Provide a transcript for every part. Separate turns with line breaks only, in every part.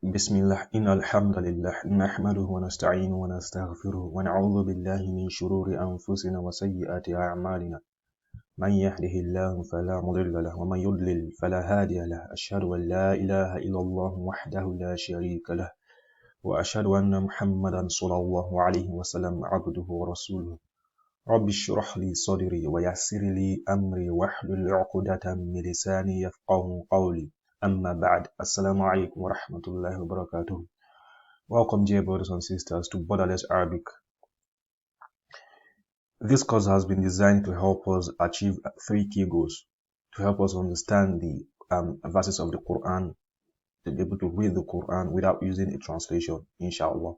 بسم الله إن الحمد لله نحمده ونستعينه ونستغفره ونعوذ بالله من شرور أنفسنا وسيئات أعمالنا من يهده الله فلا مضل له ومن يضلل فلا هادي له أشهد أن لا إله إلا الله وحده لا شريك له وأشهد أن محمدا صلى الله عليه وسلم عبده ورسوله رب اشرح لي صدري ويسر لي أمري واحلل عقدة من لساني يفقه قولي أما بعد السلام عليكم ورحمة الله وبركاته. Welcome, dear brothers and sisters, to Borderless Arabic. This course has been designed to help us achieve three key goals: to help us understand the verses of the Quran, to be able to read the Quran without using a translation, inshallah.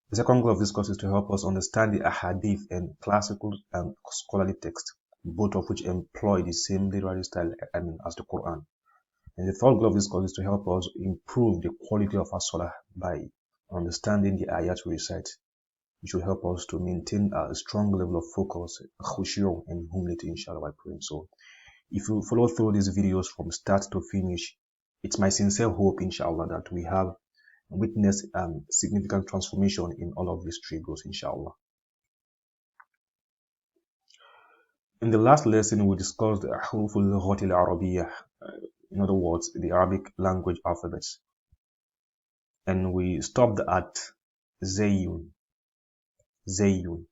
The second goal of this course is to help us understand the ahadith and classical and scholarly text, both of which employ the same literary style as the Quran. And the third goal of this course is to help us improve the quality of our salah by understanding the ayat we recite, which will help us to maintain a strong level of focus, khushu' and humility, inshallah, by praying. So, if you follow through these videos from start to finish, it's my sincere hope, inshallah, that we have witnessed significant transformation in all of these three goals, inshallah. In the last lesson, we discussed the huruf al-lughati al-arabiyyah, in other words, the Arabic language alphabets. And we stopped at Zayun. Zayun.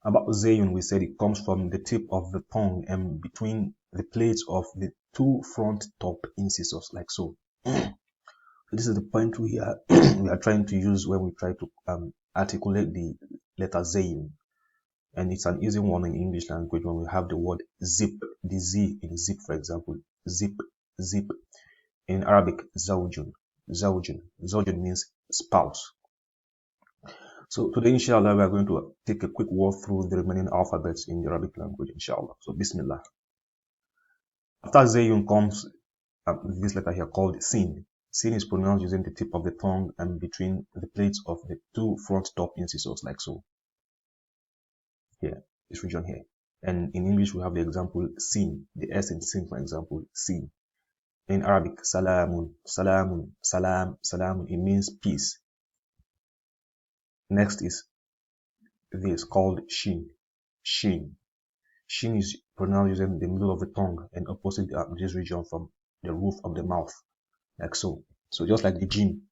About Zayun, we said it comes from the tip of the tongue and between the plates of the two front top incisors, like so. This is the point we are trying to use when we try to articulate the letter Zayun. And it's an easy one in English language when we have the word zip, the Z in zip, for example. Zip, zip. In Arabic, zawjun, zawjun. Zawjun means spouse. So today, inshallah, we are going to take a quick walk through the remaining alphabets in the Arabic language, inshallah. So, bismillah. After Zayun comes this letter here called Sin. Sin is pronounced using the tip of the tongue and between the plates of the two front top incisors, like so. Here, this region here. And in English, we have the example Sin, the S in Sin, for example, Sin. In Arabic, Salamun, Salamun, Salam, Salamun, it means peace. Next is this called Shin. Shin. Shin is pronounced using the middle of the tongue and opposite this region from the roof of the mouth, like so. So just like the Jin,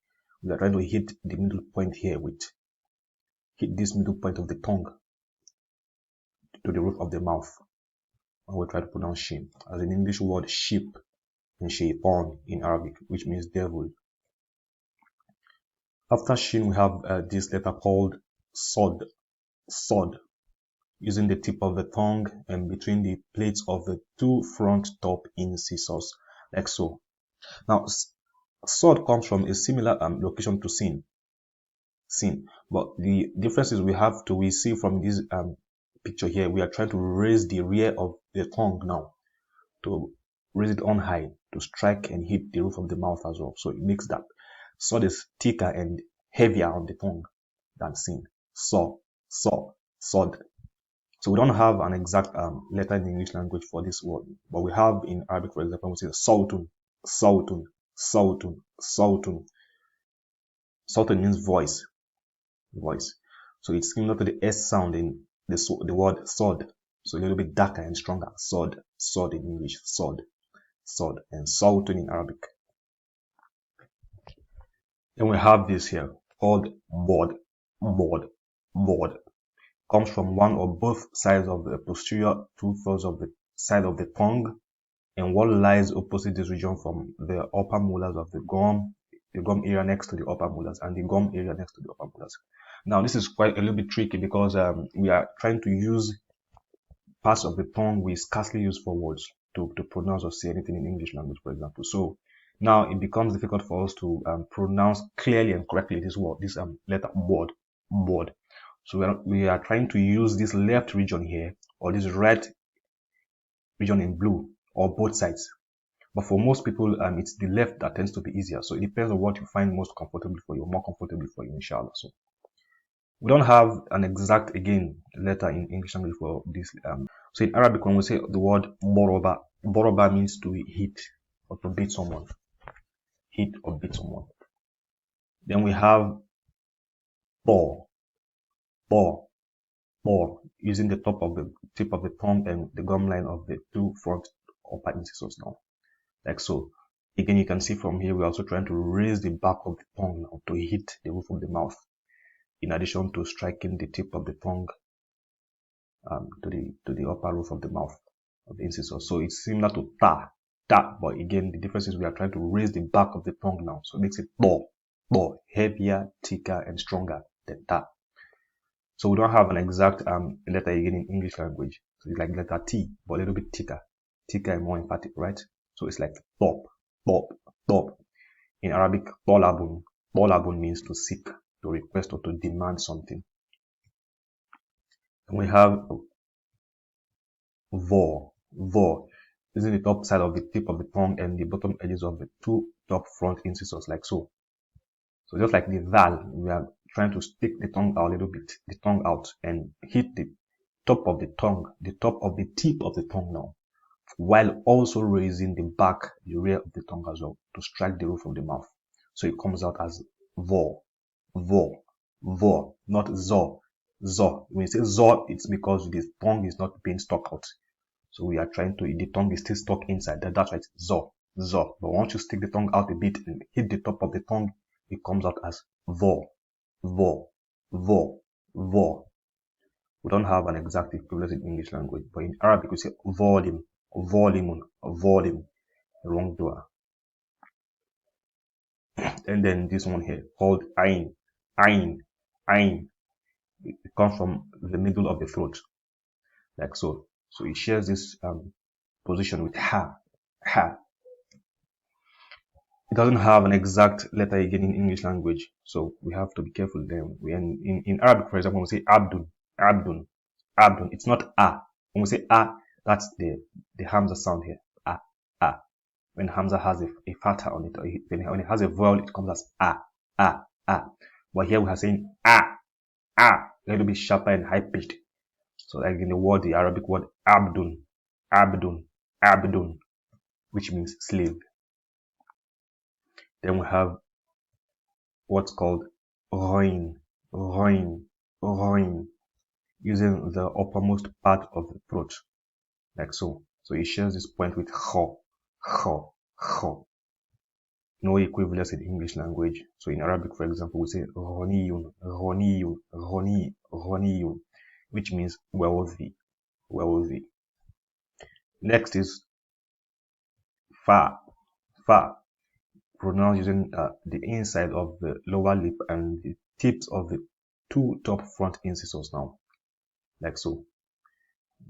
we are trying to hit the middle point here hit this middle point of the tongue to the roof of the mouth. And we'll try to pronounce Shin. As an English word, sheep and shaitan in Arabic, which means devil. After Shin, we have this letter called Sod. Sod. Using the tip of the tongue and between the plates of the two front top incisors, like so. Now, Sod comes from a similar location to Sin. Sin. But the difference is we see from this picture here, we are trying to raise the rear of the tongue now, to raise it on high, to strike and hit the roof of the mouth as well. So it makes that Sod is thicker and heavier on the tongue than Sin. Sod. So we don't have an exact letter in the English language for this word, but we have in Arabic, for example, we say Sawtun, Sawtun, Sawtun, Sawtun. Sawtun means voice. So it's similar to the S sound in the word sword. So a little bit darker and stronger. Sword in English, sword, and Sawtun in Arabic. Then we have this here called board. Comes from one or both sides of the posterior two-thirds of the side of the tongue, and what lies opposite this region from the upper molars of the gum area next to the upper molars and the gum area next to the upper molars. Now, this is quite a little bit tricky because we are trying to use parts of the tongue we scarcely use for words to pronounce or say anything in English language, for example. So now it becomes difficult for us to pronounce clearly and correctly this word, this letter board. So we are trying to use this left region here, or this right region in blue, or both sides. But for most people, it's the left that tends to be easier. So it depends on what you find most comfortable for you, more comfortable for you, inshallah. So we don't have an exact, again, letter in English language for this. So in Arabic, when we say the word boroba means to hit or to beat someone. Hit or beat someone. Then we have ball, ball, ball, using the tip of the tongue and the gum line of the two front upper incisors now, like so. Again, you can see from here, we're also trying to raise the back of the tongue now to hit the roof of the mouth, in addition to striking the tip of the tongue to the upper roof of the mouth of the incisor. So it's similar to ta, ta, but again, the difference is we are trying to raise the back of the tongue now. So it makes it bo, bo, heavier, thicker, and stronger than ta. So we don't have an exact letter again in English language. So it's like letter T, but a little bit thicker and more emphatic, right? So it's like top, top, top. In Arabic, tolabun. Tolabun means to seek, to request, or to demand something. And we have vor, vor, using the top side of the tip of the tongue and the bottom edges of the two top front incisors, like so. So just like the dal, we are trying to stick the tongue out a little bit, the tongue out, and hit the top of the tongue, the top of the tip of the tongue now, while also raising the back, the rear of the tongue as well, to strike the roof of the mouth. So it comes out as vor, vor, vor, not zo, zo. When you say zo, it's because the tongue is not being stuck out. So we are trying to, the tongue is still stuck inside. That's why it's zo, zo. But once you stick the tongue out a bit and hit the top of the tongue, it comes out as vor, vor, vor, vor. We don't have an exact equivalent in English language, but in Arabic we say volume, volume, volume, wrongdoer. And then this one here called ain, ain, ain. It comes from the middle of the throat, like so. So it shares this position with ha, ha. It doesn't have an exact letter again in English language, so we have to be careful there. In Arabic, for example, we say abdun, abdun, abdun. It's not a. When we say a, that's the hamza sound here. A, a. When hamza has a fatha on it, or when it has a vowel, it comes as a, a, a. But here we are saying a, a, a little bit sharper and high pitched. So like in the Arabic word abdun, abdun, abdun, which means slave. Then we have what's called roin, roin, roin, using the uppermost part of the throat, like so. So it shares this point with kho, kho, kho. No equivalence in English language. So in Arabic, for example, we say roniyun, roniyun, roni, roniyun, which means wealthy, wealthy. Next is fa, fa, pronounced using the inside of the lower lip and the tips of the two top front incisors now, like so.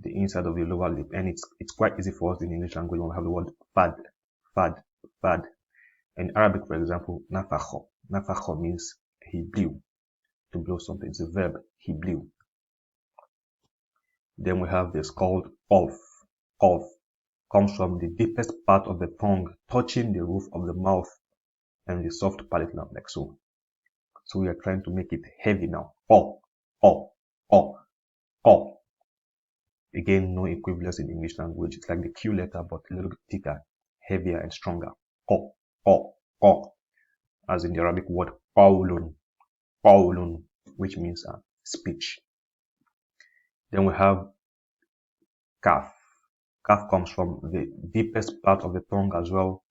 The inside of the lower lip, and it's quite easy for us in English language when we have the word fad, fad, fad. In Arabic, for example, nafakho, nafakho means he blew, to blow something. It's a verb, he blew. Then we have this called off, off, comes from the deepest part of the tongue, touching the roof of the mouth and the soft palate now, like so. So we are trying to make it heavy now. Oh, oh, oh, oh. Again, no equivalence in English language. It's like the Q letter, but a little bit thicker, heavier, and stronger. Oh, oh, oh. As in the Arabic word qawlun, qawlun, which means speech. Then we have kaf. Kaf comes from the deepest part of the tongue as well,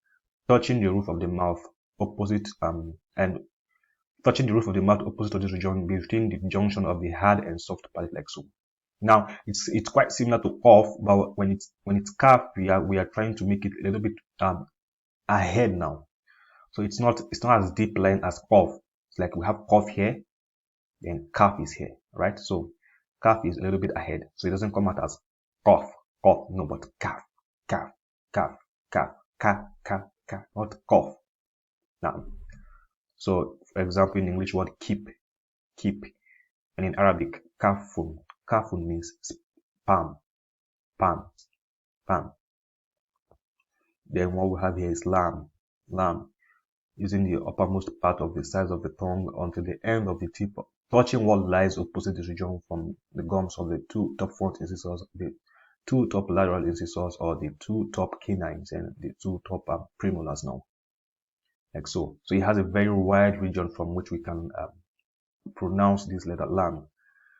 touching the roof of the mouth opposite and touching the roof of the mouth opposite to this region between the junction of the hard and soft palate, like so. Now it's quite similar to off, but when it's kaf, we are trying to make it a little bit ahead now. So it's not as deep line as cough. It's like we have cough here, then kaf is here, right? So kaf is a little bit ahead, so it doesn't come out as cough, cough, no, but kaf, kaf, kaf, kaf, kaf, kaf, kaf, not cough. Now, so for example, in English word keep, keep, and in Arabic kafun, kafun means palm, palm, palm. Then what we have here is lam, lam, using the uppermost part of the sides of the tongue until the end of the tip, touching what lies opposite the region from the gums of the two top front incisors, the two top lateral incisors, or the two top canines and the two top premolars now. like so. So it has a very wide region from which we can pronounce this letter lam.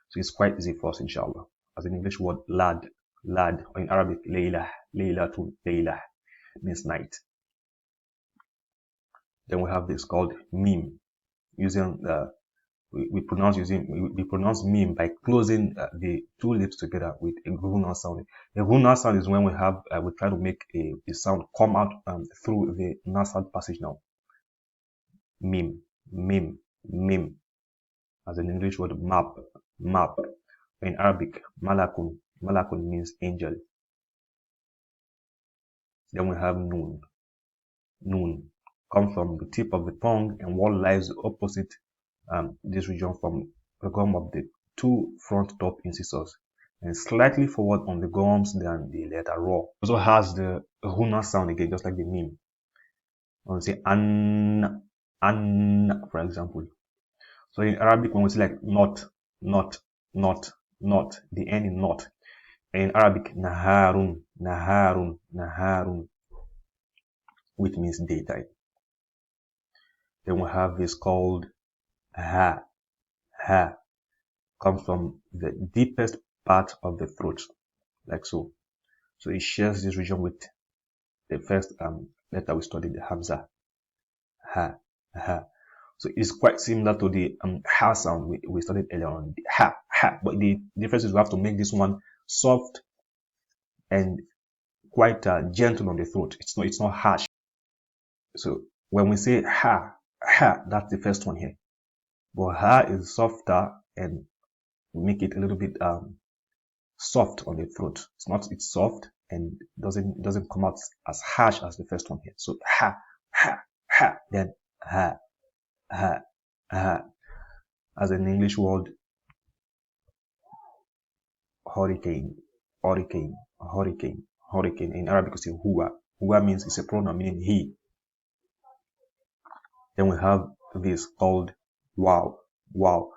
So it's quite easy for us, inshallah. As an English word, lad, or in Arabic, layla, layla means night. Then we have this called mim, using we pronounce mim by closing the two lips together with a gunnar sound. A gunnar sound is when we try to make a sound come out through the nasal passage now. Mim, mim, mim. As an English word, map. In Arabic, malakun means angel. Then we have noon. Noon comes from the tip of the tongue and what lies opposite this region from the gum of the two front top incisors and slightly forward on the gums than the letter raw. It also has the huna sound again, just like the meme. When we say an, for example. So in Arabic, when we say like not, the end in not. And in Arabic, naharun, which means daytime. Then we have this called ha, comes from the deepest part of the throat, like so. So it shares this region with the first letter we studied, the hamza, ha. So it's quite similar to the ha sound we studied earlier on, the ha. But the difference is we have to make this one soft and quite gentle on the throat. It's not harsh. So when we say ha, that's the first one here. But ha is softer and we make it a little bit soft on the throat. It's soft and doesn't come out as harsh as the first one here. So ha, then ha. As an English word, hurricane. In Arabic we say huwa. Huwa means it's a pronoun meaning he. Then we have this called wow. Wow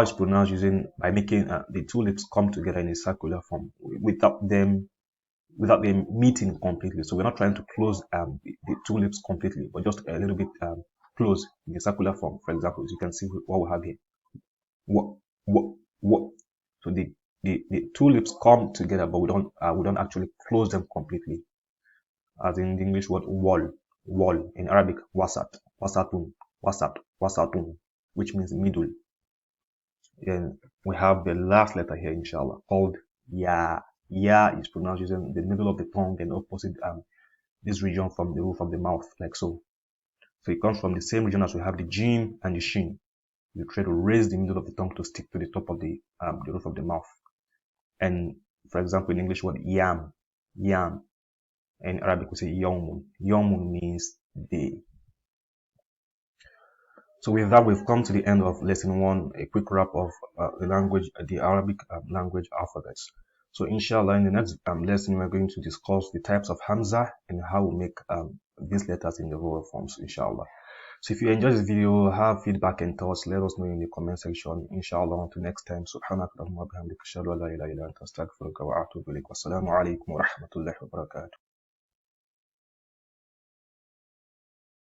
is pronounced by making the two lips come together in a circular form without them meeting completely. So we're not trying to close the two lips completely, but just a little bit close in a circular form. For example, as you can see what we have here. What. So the two lips come together, but we don't actually close them completely. As in the English word wall. In Arabic, wasatun, which means middle. And we have the last letter here, inshallah, called ya. Ya is pronounced using the middle of the tongue and opposite this region from the roof of the mouth, like so. So it comes from the same region as we have the jim and the shin. You try to raise the middle of the tongue to stick to the top of the roof of the mouth. And for example, in English word yam. In Arabic we say yawmun. Yawmun means day. So with that, we've come to the end of lesson 1, a quick wrap of the Arabic language alphabets. So inshallah, in the next lesson, we're going to discuss the types of Hamza and how we make these letters in the royal forms, inshallah. So if you enjoyed this video, have feedback and thoughts, let us know in the comment section. Inshallah, until next time, subhanaka wa bihamdika ashhadu an la ilaha illa anta astaghfiruka wa atubu ilaik. Wassalamu alaikum wa rahmatullahi wa barakatuh.